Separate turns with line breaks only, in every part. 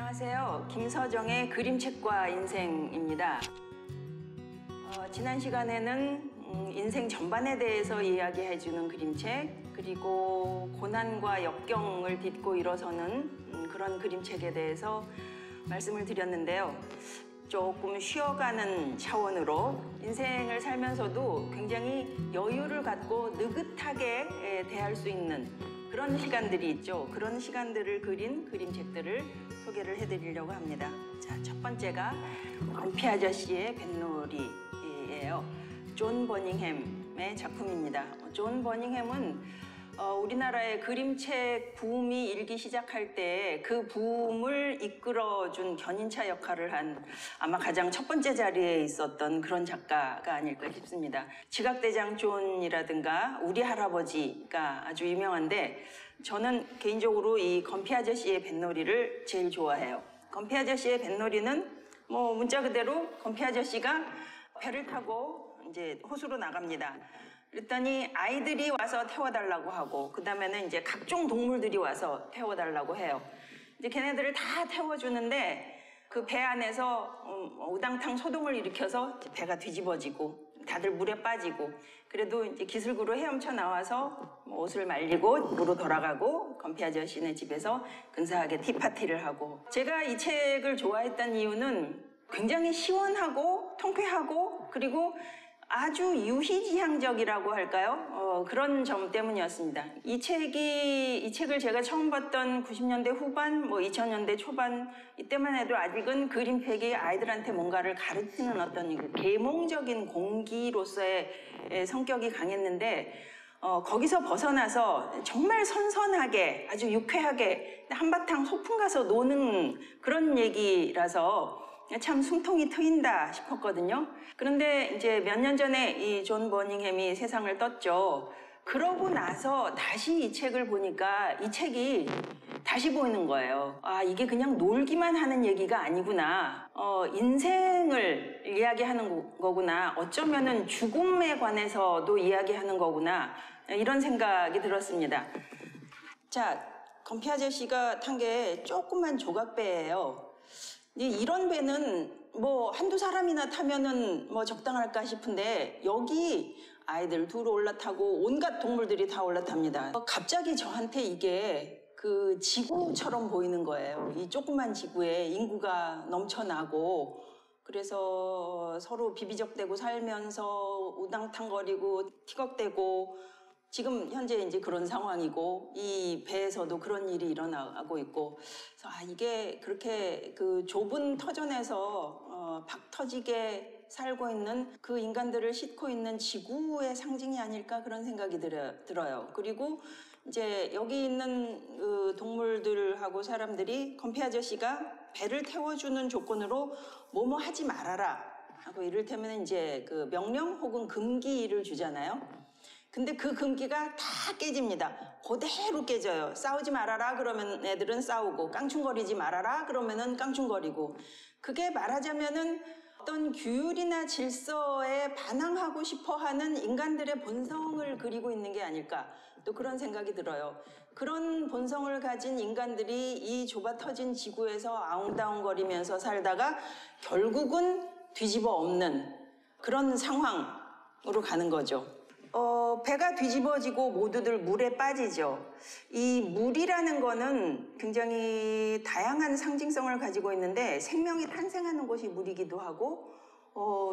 안녕하세요. 김서정의 그림책과 인생입니다. 지난 시간에는 인생 전반에 대해서 이야기해주는 그림책, 그리고 고난과 역경을 딛고 일어서는 그런 그림책에 대해서 말씀을 드렸는데요. 조금 쉬어가는 차원으로 인생을 살면서도 굉장히 여유를 갖고 느긋하게 대할 수 있는 그런 시간들이 있죠. 그런 시간들을 그린 그림책들을 소개를 해드리려고 합니다. 자, 첫 번째가 건피 아저씨의 뱃놀이예요. 존 버닝햄의 작품입니다. 존 버닝햄은 우리나라의 그림책 붐이 일기 시작할 때 그 붐을 이끌어준 견인차 역할을 한 아마 가장 첫 번째 자리에 있었던 그런 작가가 아닐까 싶습니다. 지각대장 존이라든가 우리 할아버지가 아주 유명한데 저는 개인적으로 이 건피 아저씨의 뱃놀이를 제일 좋아해요. 건피 아저씨의 뱃놀이는 뭐 문자 그대로 건피 아저씨가 배를 타고 이제 호수로 나갑니다. 그랬더니 아이들이 와서 태워달라고 하고 그 다음에는 이제 각종 동물들이 와서 태워달라고 해요. 이제 걔네들을 다 태워주는데 그 배 안에서 우당탕 소동을 일으켜서 배가 뒤집어지고 다들 물에 빠지고 그래도 이제 기슭으로 헤엄쳐 나와서 옷을 말리고 집으로 돌아가고 건피 아저씨네 집에서 근사하게 티파티를 하고 제가 이 책을 좋아했던 이유는 굉장히 시원하고 통쾌하고 그리고 아주 유희지향적이라고 할까요? 그런 점 때문이었습니다. 이 책을 제가 처음 봤던 90년대 후반, 2000년대 초반 이때만 해도 아직은 그림책이 아이들한테 뭔가를 가르치는 어떤 계몽적인 공기로서의 성격이 강했는데 거기서 벗어나서 정말 선선하게 아주 유쾌하게 한바탕 소풍 가서 노는 그런 얘기라서 참 숨통이 트인다 싶었거든요. 그런데 이제 몇 년 전에 이 존 버닝햄이 세상을 떴죠. 그러고 나서 다시 이 책을 보니까 이 책이 다시 보이는 거예요. 아, 이게 그냥 놀기만 하는 얘기가 아니구나. 인생을 이야기하는 거구나. 어쩌면은 죽음에 관해서도 이야기하는 거구나. 이런 생각이 들었습니다. 자, 건피 아저씨가 탄 게 조그만 조각배예요. 이런 배는 뭐 한두 사람이나 타면은 뭐 적당할까 싶은데 여기 아이들 둘 올라타고 온갖 동물들이 다 올라탑니다. 갑자기 저한테 이게 그 지구처럼 보이는 거예요. 이 조그만 지구에 인구가 넘쳐나고 그래서 서로 비비적대고 살면서 우당탕거리고 티격대고 지금 현재 이제 그런 상황이고 이 배에서도 그런 일이 일어나고 있고 그래서 이게 그렇게 그 좁은 터전에서 박 터지게 살고 있는 그 인간들을 싣고 있는 지구의 상징이 아닐까 그런 생각이 들어요. 그리고 이제 여기 있는 그 동물들하고 사람들이 건피 아저씨가 배를 태워주는 조건으로 뭐뭐 하지 말아라 하고 이를테면 이제 그 명령 혹은 금기를 주잖아요. 근데 그 금기가 다 깨집니다. 그대로 깨져요. 싸우지 말아라 그러면 애들은 싸우고 깡충거리지 말아라 그러면은 깡충거리고 그게 말하자면은 어떤 규율이나 질서에 반항하고 싶어하는 인간들의 본성을 그리고 있는 게 아닐까 또 그런 생각이 들어요. 그런 본성을 가진 인간들이 이 좁아 터진 지구에서 아웅다웅거리면서 살다가 결국은 뒤집어 엎는 그런 상황으로 가는 거죠. 배가 뒤집어지고 모두들 물에 빠지죠. 이 물이라는 거는 굉장히 다양한 상징성을 가지고 있는데 생명이 탄생하는 곳이 물이기도 하고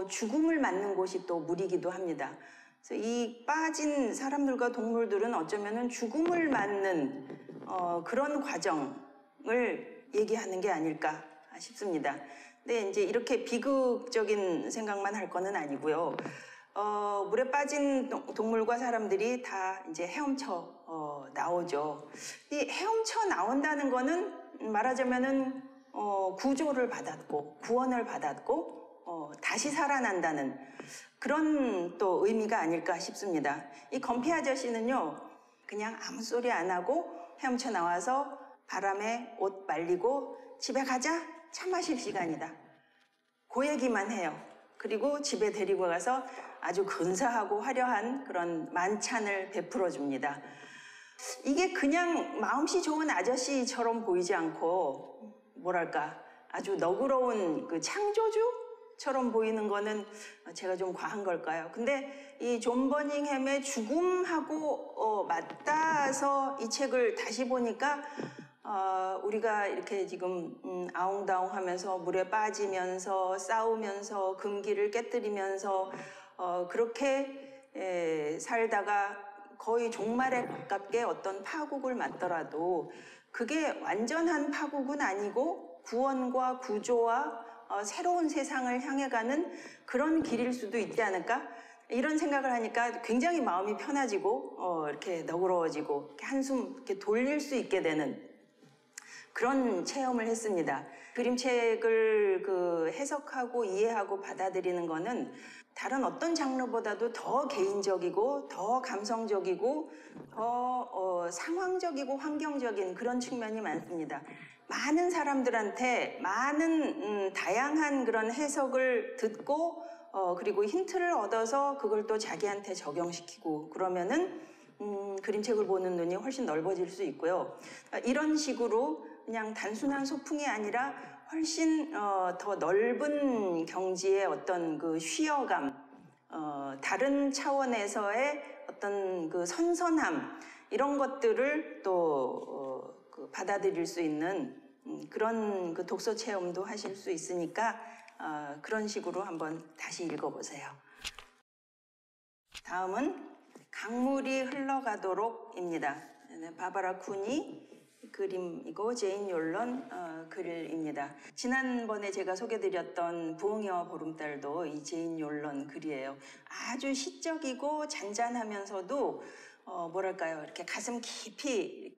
죽음을 맞는 곳이 또 물이기도 합니다. 그래서 이 빠진 사람들과 동물들은 어쩌면은 죽음을 맞는 그런 과정을 얘기하는 게 아닐까 싶습니다. 근데 이제 이렇게 비극적인 생각만 할 거는 아니고요. 물에 빠진 동물과 사람들이 다 이제 헤엄쳐 나오죠. 이 헤엄쳐 나온다는 거는 말하자면은 구조를 받았고 구원을 받았고 다시 살아난다는 그런 또 의미가 아닐까 싶습니다. 이 건피 아저씨는요 그냥 아무 소리 안 하고 헤엄쳐 나와서 바람에 옷 말리고 집에 가자 차 마실 시간이다 그 얘기만 해요. 그리고 집에 데리고 가서 아주 근사하고 화려한 그런 만찬을 베풀어 줍니다. 이게 그냥 마음씨 좋은 아저씨처럼 보이지 않고 뭐랄까 아주 너그러운 그 창조주처럼 보이는 거는 제가 좀 과한 걸까요? 근데 이 존 버닝햄의 죽음하고 맞닿아서 이 책을 다시 보니까 우리가 이렇게 지금 아웅다웅하면서 물에 빠지면서 싸우면서 금기를 깨뜨리면서 그렇게 살다가 거의 종말에 가깝게 어떤 파국을 맞더라도 그게 완전한 파국은 아니고 구원과 구조와 새로운 세상을 향해 가는 그런 길일 수도 있지 않을까? 이런 생각을 하니까 굉장히 마음이 편해지고 이렇게 너그러워지고 이렇게 한숨 이렇게 돌릴 수 있게 되는 그런 체험을 했습니다. 그림책을 해석하고 이해하고 받아들이는 거는 다른 어떤 장르보다도 더 개인적이고 더 감성적이고 더 상황적이고 환경적인 그런 측면이 많습니다. 많은 사람들한테 많은 다양한 그런 해석을 듣고 그리고 힌트를 얻어서 그걸 또 자기한테 적용시키고 그러면은 그림책을 보는 눈이 훨씬 넓어질 수 있고요. 이런 식으로 그냥 단순한 소풍이 아니라 훨씬 더 넓은 경지의 어떤 그 쉬어감, 다른 차원에서의 어떤 그 선선함 이런 것들을 또 받아들일 수 있는 그런 그 독서 체험도 하실 수 있으니까 그런 식으로 한번 다시 읽어보세요. 다음은 강물이 흘러가도록입니다. 바바라 쿠니 그림이고 제인 욜런 글입니다. 지난번에 제가 소개드렸던 부엉이와 보름달도 이 제인 욜런 글이에요. 아주 시적이고 잔잔하면서도 뭐랄까요, 이렇게 가슴 깊이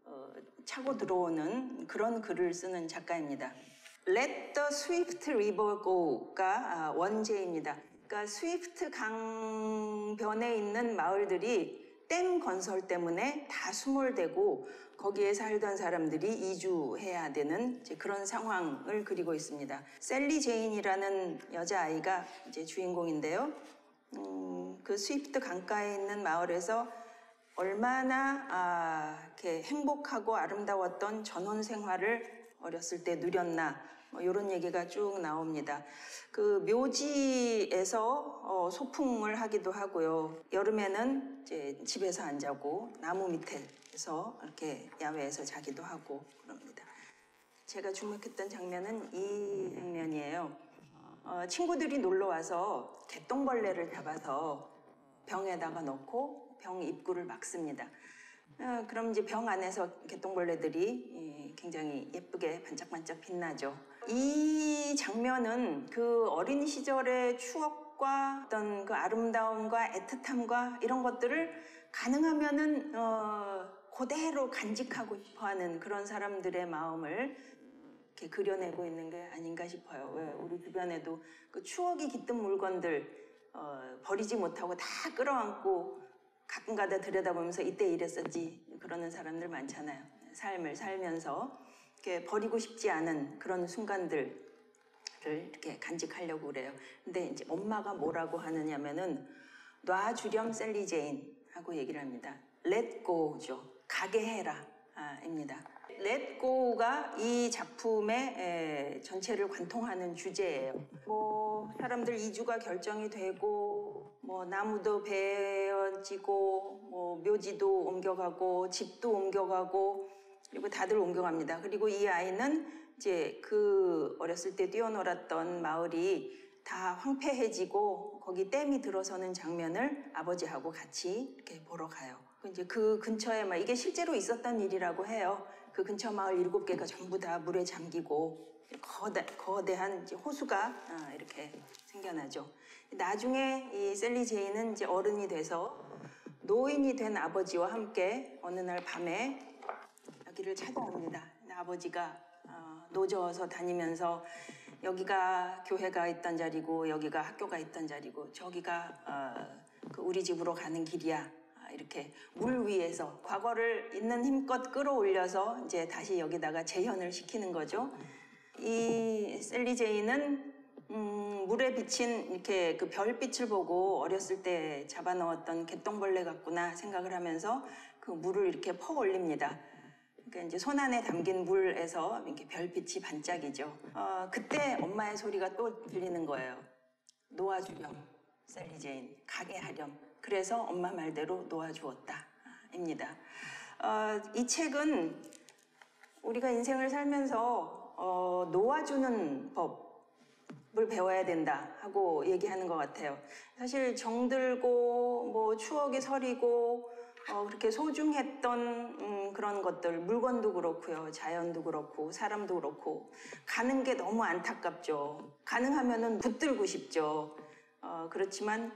차고 들어오는 그런 글을 쓰는 작가입니다. Let the Swift River Go가 원제입니다. 그러니까 스위프트 강변에 있는 마을들이 댐 건설 때문에 다 수몰되고 거기에 살던 사람들이 이주해야 되는 이제 그런 상황을 그리고 있습니다. 셀리 제인이라는 여자아이가 이제 주인공인데요. 그 스위프트 강가에 있는 마을에서 얼마나 이렇게 행복하고 아름다웠던 전원 생활을 어렸을 때 누렸나 이런 얘기가 쭉 나옵니다. 그 묘지에서 소풍을 하기도 하고요. 여름에는 이제 집에서 안 자고 나무 밑에서 이렇게 야외에서 자기도 하고 그럽니다. 제가 주목했던 장면은 이 장면이에요. 친구들이 놀러 와서 개똥벌레를 잡아서 병에다가 넣고 병 입구를 막습니다. 그럼 이제 병 안에서 개똥벌레들이 굉장히 예쁘게 반짝반짝 빛나죠. 이 장면은 그 어린 시절의 추억과 어떤 그 아름다움과 애틋함과 이런 것들을 가능하면은 그대로 간직하고 싶어하는 그런 사람들의 마음을 이렇게 그려내고 있는 게 아닌가 싶어요. 왜 우리 주변에도 그 추억이 깃든 물건들 버리지 못하고 다 끌어안고 가끔가다 들여다보면서 이때 이랬었지 그러는 사람들 많잖아요. 삶을 살면서 이렇게 버리고 싶지 않은 그런 순간들을 이렇게 간직하려고 그래요. 근데 이제 엄마가 뭐라고 하느냐면은 놔주렴 셀리 제인 하고 얘기를 합니다. Let go죠. 가게 해라 입니다. Let go가 이 작품의 전체를 관통하는 주제예요. 뭐 사람들 이주가 결정이 되고 뭐 나무도 베어지고 뭐 묘지도 옮겨가고 집도 옮겨가고 그리고 다들 옮겨갑니다. 그리고 이 아이는 이제 그 어렸을 때 뛰어놀았던 마을이 다 황폐해지고 거기 댐이 들어서는 장면을 아버지하고 같이 이렇게 보러 가요. 이제 그 근처에 막 이게 실제로 있었던 일이라고 해요. 그 근처 마을 7개가 전부 다 물에 잠기고 거대한 이제 호수가 이렇게 생겨나죠. 나중에 이 셀리 제인은 이제 어른이 돼서 노인이 된 아버지와 함께 어느 날 밤에 여기를 찾아옵니다. 아버지가 노져서 다니면서 여기가 교회가 있던 자리고 여기가 학교가 있던 자리고 저기가 그 우리 집으로 가는 길이야. 이렇게 물 위에서 과거를 있는 힘껏 끌어올려서 이제 다시 여기다가 재현을 시키는 거죠. 이 셀리 제인은 물에 비친 이렇게 그 별빛을 보고 어렸을 때 잡아넣었던 개똥벌레 같구나 생각을 하면서 그 물을 이렇게 퍼 올립니다. 그러니까 이제 손안에 담긴 물에서 이렇게 별빛이 반짝이죠. 그때 엄마의 소리가 또 들리는 거예요. 놓아주렴, 셀리 제인, 가게 하렴. 그래서 엄마 말대로 놓아주었다입니다. 이 책은 우리가 인생을 살면서 놓아주는 법을 배워야 된다 하고 얘기하는 것 같아요. 사실 정들고 뭐 추억이 서리고 그렇게 소중했던 그런 것들, 물건도 그렇고요, 자연도 그렇고 사람도 그렇고 가는 게 너무 안타깝죠. 가능하면은 붙들고 싶죠. 그렇지만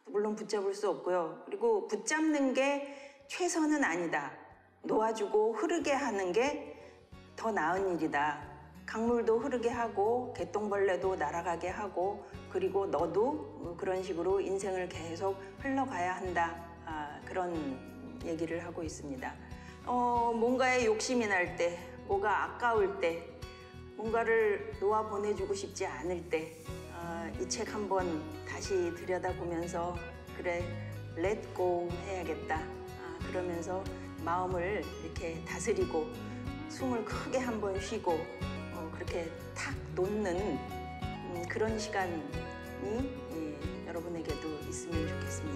물론 붙잡을 수 없고요. 그리고 붙잡는 게 최선은 아니다. 놓아주고 흐르게 하는 게 더 나은 일이다. 강물도 흐르게 하고 개똥벌레도 날아가게 하고 그리고 너도 그런 식으로 인생을 계속 흘러가야 한다. 그런 얘기를 하고 있습니다. 뭔가에 욕심이 날 때, 뭐가 아까울 때, 뭔가를 놓아 보내주고 싶지 않을 때 이 책 한번 다시 들여다보면서 그래, let go 해야겠다. 그러면서 마음을 이렇게 다스리고 숨을 크게 한번 쉬고 그렇게 탁 놓는 그런 시간이 여러분에게도 있으면 좋겠습니다.